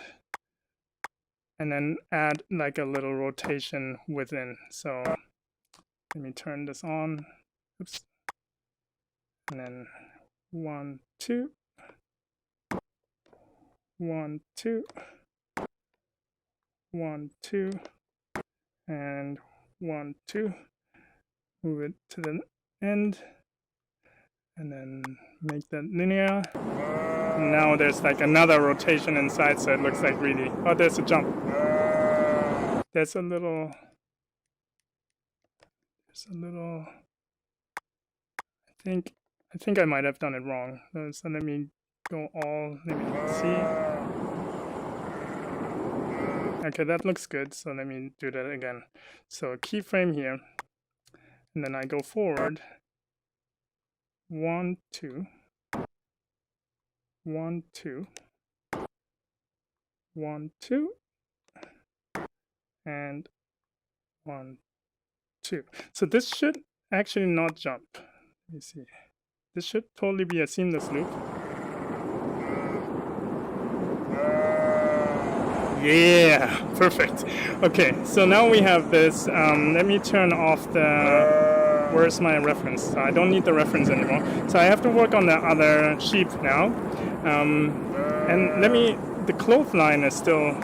and then add like a little rotation within. So let me turn this on. Oops. And then 1, 2, 1, 2, 1, 2, and 1, 2. Move it to the end, and then make that linear. And now there's like another rotation inside, so it looks like really. Oh, there's a jump. There's a little. I think I might have done it wrong. So let me go all. Let me see. Okay, that looks good. So let me do that again. So keyframe here, and then I go forward. 1, 2. 1, 2. 1, 2. And 1, 2. So this should actually not jump. Let me see. This should totally be a seamless loop. Yeah, perfect. Okay, so now we have this. Let me turn off the. Where's my reference? So I don't need the reference anymore. So I have to work on the other sheep now. And let me. The clothesline is still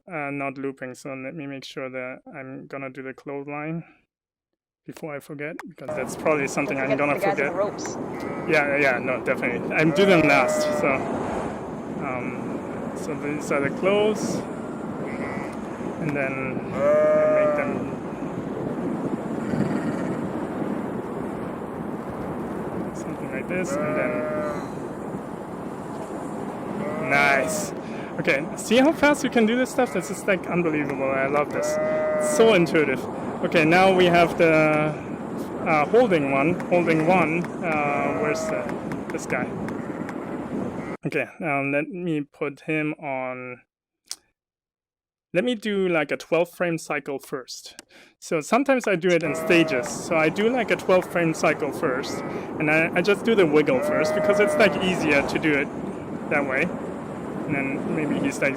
not looping. So let me make sure that I'm gonna do the clothesline before I forget, because that's probably something I'm gonna forget. The ropes. Yeah, no, definitely. I do them last. So these are the clothes, and then I make them something like this, and then nice. Okay, see how fast you can do this stuff? This is like unbelievable. I love this. It's so intuitive. Okay, now we have the holding one. Where's this guy? Okay, let me put him on. Let me do like a 12 frame cycle first. So sometimes I do it in stages. So I do like a 12 frame cycle first, and I just do the wiggle first because it's like easier to do it that way. And then maybe he's like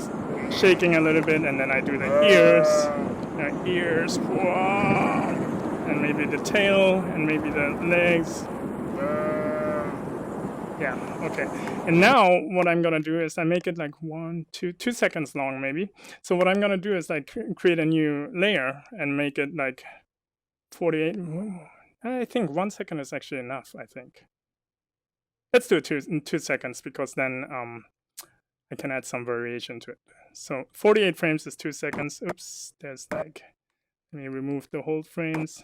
shaking a little bit, and then I do the ears, wow, and maybe the tail, and maybe the legs. Yeah, okay. And now what I'm gonna do is I make it like 2 seconds long maybe. So what I'm gonna do is like create a new layer and make it like 48. I think 1 second is actually enough, I think. Let's do it in 2 seconds because then I can add some variation to it. So 48 frames is 2 seconds. Oops, there's like, let me remove the hold frames.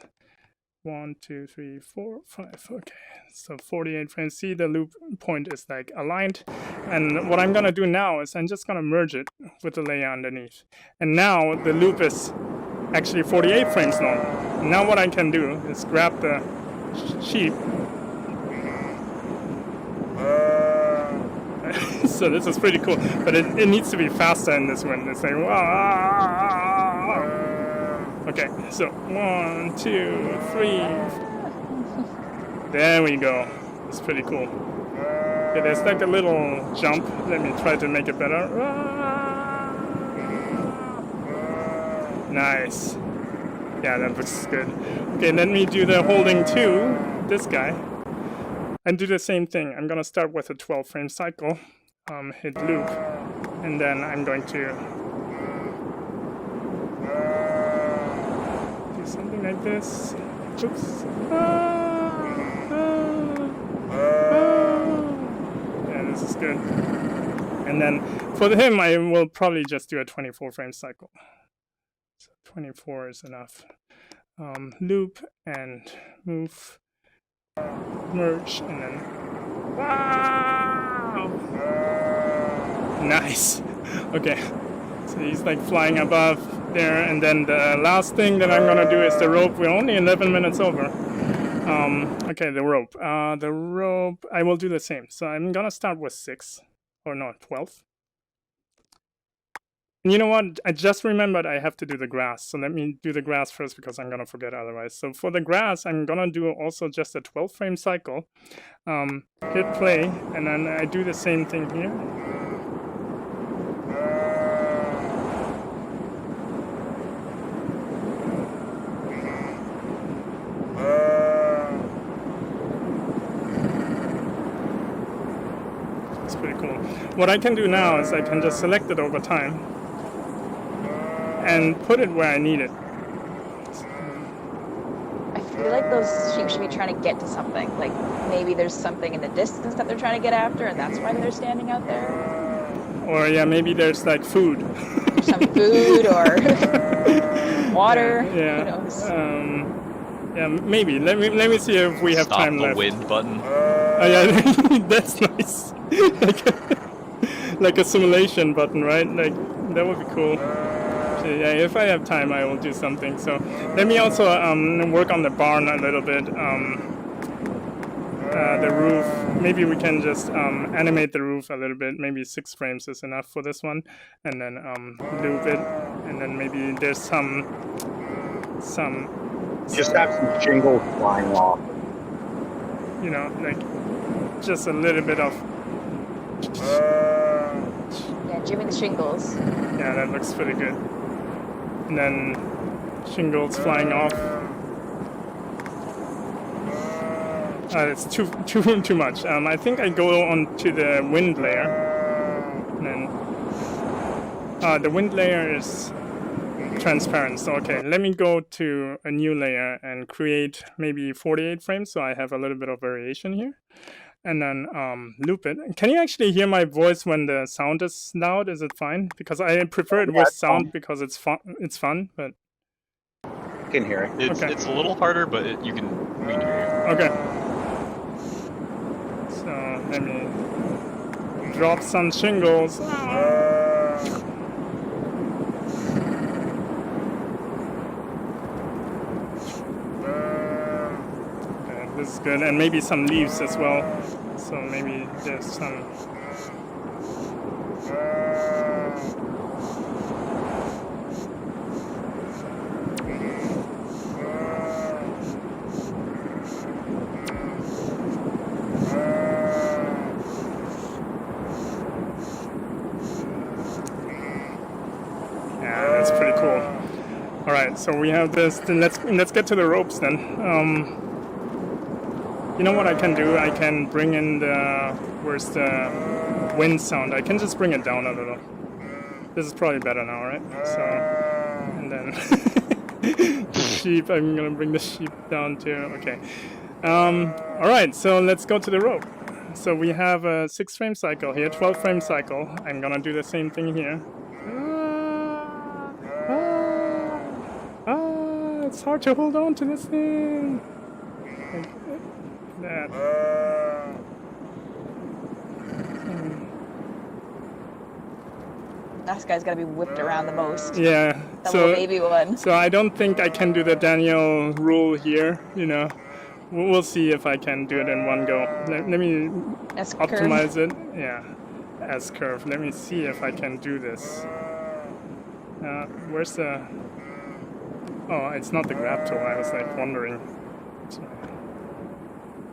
1, 2, 3, 4, 5. Okay, so 48 frames. See, the loop point is like aligned. And what I'm gonna do now is I'm just gonna merge it with the layer underneath. And now the loop is actually 48 frames long. And now what I can do is grab the sheep. So this is pretty cool, but it needs to be faster in this one. It's like, wow. Okay, so 1, 2, 3. There we go. It's pretty cool. Okay, there's like a little jump. Let me try to make it better. Nice. Yeah, that looks good. Okay, let me do the holding 2, this guy, and do the same thing. I'm gonna start with a 12 frame cycle, hit loop, and then I'm going to do something like this. Oops. Yeah, this is good. And then for him, I will probably just do a 24 frame cycle. So 24 is enough. Loop and move, merge, and then wow! Nice. Okay, so he's like flying above there, and then the last thing that I'm gonna do is the rope. We're only 11 minutes over. Okay, the rope. The rope, I will do the same. So I'm gonna start with 6, or no, 12. And you know what? I just remembered I have to do the grass. So let me do the grass first because I'm gonna forget otherwise. So for the grass, I'm gonna do also just a 12 frame cycle. Hit play, and then I do the same thing here. It's pretty cool. What I can do now is I can just select it over time and put it where I need it. I feel like those sheep should be trying to get to something. Like maybe there's something in the distance that they're trying to get after, and that's why they're standing out there. Or yeah, maybe there's like food. Some food or water. Yeah. Who knows? Yeah, maybe. Let me see if we have Stop time the left. wind button. Oh yeah, that's nice. like a simulation button, right? Like that would be cool. So, yeah, if I have time, I will do something. So let me also work on the barn a little bit. The roof. Maybe we can just animate the roof a little bit. Maybe 6 frames is enough for this one, and then loop it, and then maybe there's some. Just have some shingles flying off. You know, like just a little bit of. Yeah, Jimmy the Shingles. Yeah, that looks pretty good. And then shingles flying off. It's too much. I think I go on to the wind layer. And then the wind layer is transparent. So okay, let me go to a new layer and create maybe 48 frames. So I have a little bit of variation here. And then loop it. Can you actually hear my voice when the sound is loud? Is it fine? Because I prefer it with sound because it's fun. It's fun, but I can hear it. It's a little harder, but we can hear you. Okay. So let me drop some shingles. good, and maybe some leaves as well. So maybe there's some. Yeah, that's pretty cool. All right, so we have this. Then let's get to the ropes then. You know what I can do? I can bring in the where's the wind sound? I can just bring it down a little. This is probably better now, right? So, and then the sheep. I'm gonna bring the sheep down too. Okay. All right, so let's go to the rope. So we have a 6-frame cycle here, 12-frame cycle. I'm gonna do the same thing here. It's hard to hold on to this thing. Like that. This guy's gotta be whipped around the most. Yeah. That little baby one. So I don't think I can do the Daniel rule here. You know, we'll see if I can do it in one go. Let me optimize it. Yeah, S curve. Let me see if I can do this. Where's the? Oh, it's not the grab tool. I was like wondering.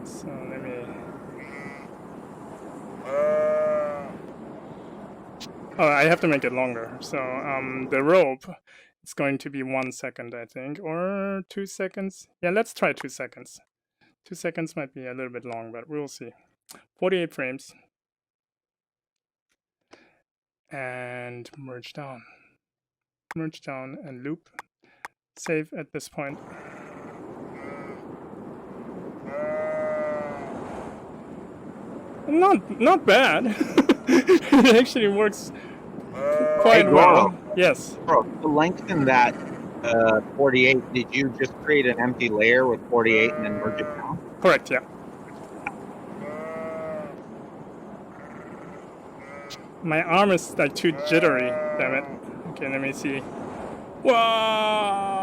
So let me. Oh, I have to make it longer. So the rope, it's going to be 1 second, I think, or 2 seconds. Yeah, let's try 2 seconds. 2 seconds might be a little bit long, but we'll see. 48 frames. And merge down. Merge down and loop. Save at this point. Not bad. It actually works quite well. Yes. Bro, to lengthen that 48, did you just create an empty layer with 48 and then merge it down? Correct, yeah. My arm is like too jittery, damn it. Okay, let me see. Wow!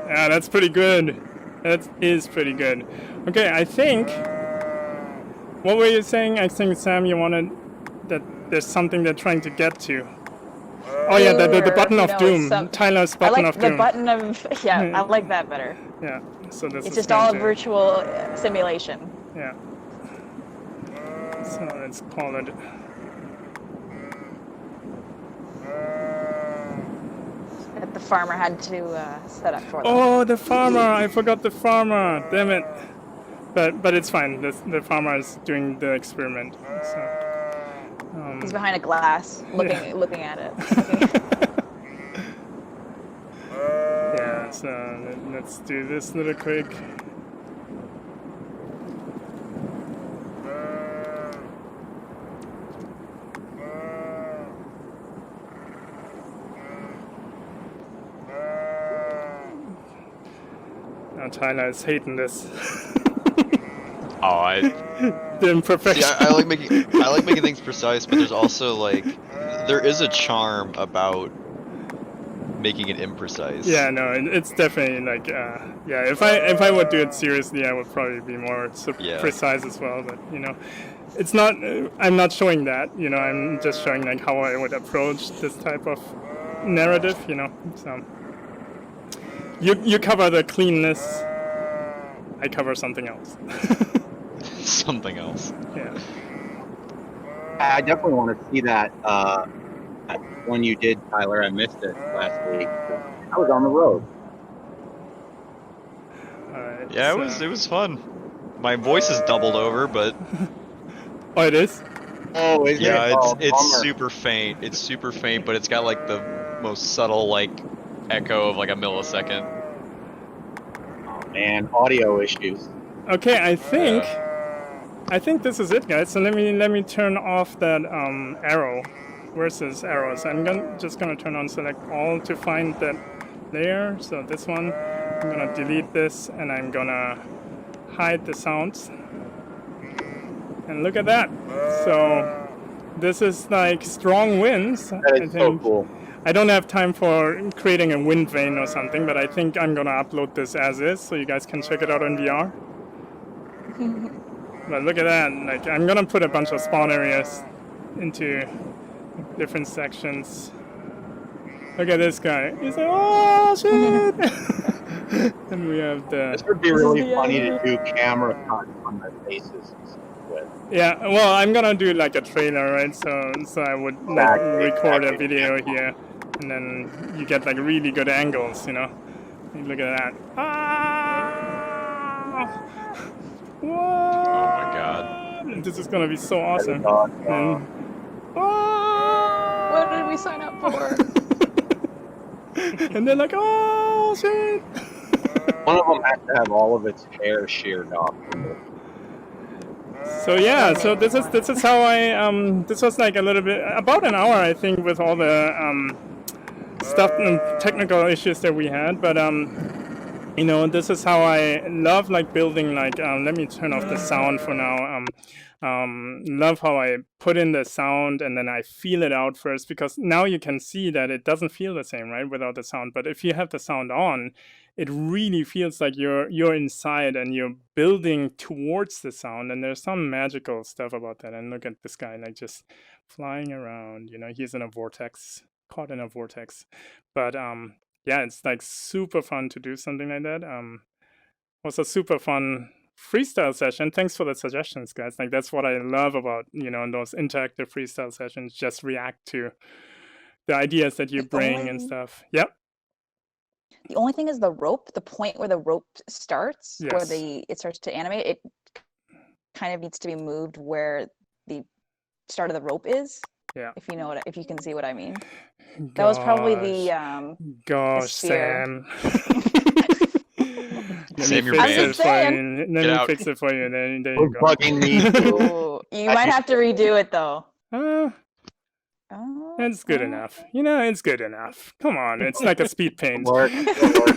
Yeah, that's pretty good. That is pretty good. Okay, I think... What were you saying? I think, Sam, you wanted that there's something they're trying to get to. Oh yeah, the button of doom. Tyler's button of doom. I like the button of... Yeah, I like that better. Yeah, so this it's is just all a virtual simulation. Yeah. So let's call it... That the farmer had to set up for them. Oh, the farmer! I forgot the farmer! Damn it! But it's fine. The farmer is doing the experiment. So, he's behind a glass, looking at it. Yeah. So let's do this little quick. Now Tyler is hating this. Oh, the imperfection. Yeah, I like making things precise, but there's also like there is a charm about making it imprecise. Yeah, no, it's definitely like yeah. If I would do it seriously, I would probably be more precise as well. But you know, it's not. I'm not showing that. You know, I'm just showing like how I would approach this type of narrative. You know, so you cover the cleanness. I cover something else. Something else. Yeah. I definitely want to see that one you did, Tyler. I missed it last week. I was on the road. Yeah, it was fun. My voice is doubled over, but oh, it is. Oh, is it? Yeah, it's bummer. super faint. It's super faint, but it's got like the most subtle like echo of like a millisecond. Oh man, audio issues. Okay, I think this is it, guys. So let me turn off that arrow. Where's this arrow? So I'm just gonna turn on select all to find that layer. So this one, I'm gonna delete this and I'm gonna hide the sounds. And look at that. So this is like strong winds. That is so cool. I don't have time for creating a wind vane or something, but I think I'm gonna upload this as is, so you guys can check it out in VR. But look at that, like I'm gonna put a bunch of spawn areas into different sections. Look at this guy. He's like, oh shit! And we have the. This would be really funny to do camera shots on their faces with. Yeah, well, I'm gonna do like a trailer, right? So I would like record a video here, and then you get like really good angles, you know. Look at that. Ah! Whoa! Oh my god. This is gonna be so awesome. And, What did we sign up for? and they're like, oh shit! One of them has to have all of its hair sheared off. So yeah, so this is how I this was like a little bit about an hour I think with all the stuff and technical issues that we had, but you know, this is how I love like building like let me turn off the sound for now. Love how I put in the sound and then I feel it out first, because now you can see that it doesn't feel the same, right, without the sound. But if you have the sound on, it really feels like you're inside and you're building towards the sound, and there's some magical stuff about that. And look at this guy like just flying around, you know, he's in a vortex, caught in a vortex. But yeah, it's like super fun to do something like that. Was a super fun freestyle session. Thanks for the suggestions, guys. Like that's what I love about, you know, those interactive freestyle sessions. Just react to the ideas that you bring and stuff. Yep. The only thing is the rope, the point where the rope starts, where Yes. it starts to animate, it kind of needs to be moved where the start of the rope is. Yeah. If you know if you can see what I mean. That was probably the Gosh, sphere. Sam. Sam, you're fix banned. it for you. Let Get me out. fix it for you. There you It's go. bugging me too. Ooh, you might have to redo it though. Oh, It's good enough. You know, it's good enough. Come on, it's like a speed paint. Work, work.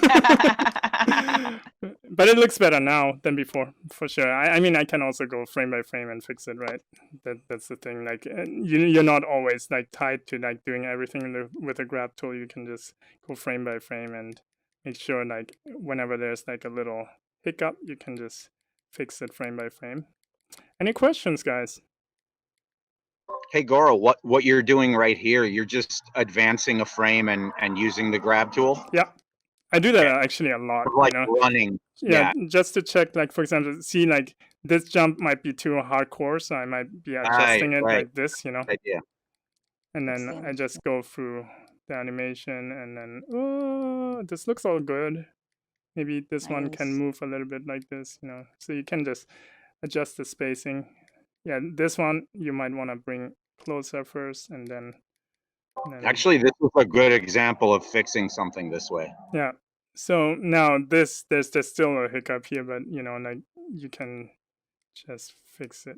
But it looks better now than before, for sure. I mean, I can also go frame by frame and fix it, right? That's the thing. Like, you're not always like tied to like doing everything with a grab tool. You can just go frame by frame and make sure like whenever there's like a little hiccup, you can just fix it frame by frame. Any questions, guys? Hey Goro, what you're doing right here, you're just advancing a frame and using the grab tool? Yeah, I do that actually a lot. Like you know? running. Yeah, just to check, like, for example, see, like, this jump might be too hardcore, so I might be adjusting it right. like this, you know? Idea. And then I just go through the animation, and then, oh, this looks all good. Maybe this one can Nice. move a little bit like this, you know? So you can just adjust the spacing. Yeah, this one you might want to bring closer first, and then Actually, this is a good example of fixing something this way. yeah. So now there's still a hiccup here, but you know, like you can just fix it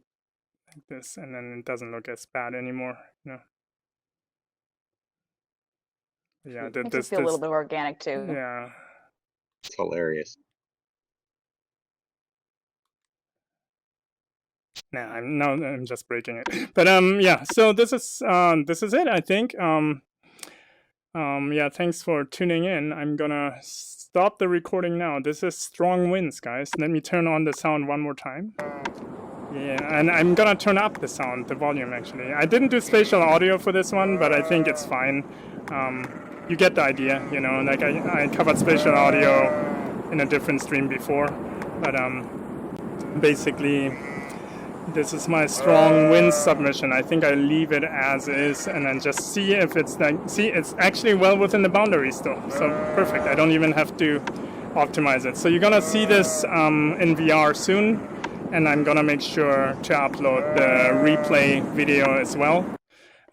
like this, and then it doesn't look as bad anymore, you know. Yeah, Makes it feel a little bit organic too. Yeah. It's hilarious. Nah, I'm just breaking it. But yeah, so this is it, I think. Yeah, thanks for tuning in. I'm gonna stop the recording now. This is Strong Winds, guys. Let me turn on the sound one more time. Yeah, and I'm gonna turn up the sound, the volume actually. I didn't do spatial audio for this one, but I think it's fine. You get the idea, you know, like I covered spatial audio in a different stream before, but basically this is my Strong Winds submission. I think I leave it as is and then just see if it's like, see, it's actually well within the boundaries still. So perfect, I don't even have to optimize it. So you're gonna see this in VR soon, and I'm gonna make sure to upload the replay video as well.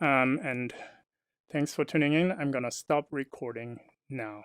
And thanks for tuning in. I'm gonna stop recording now.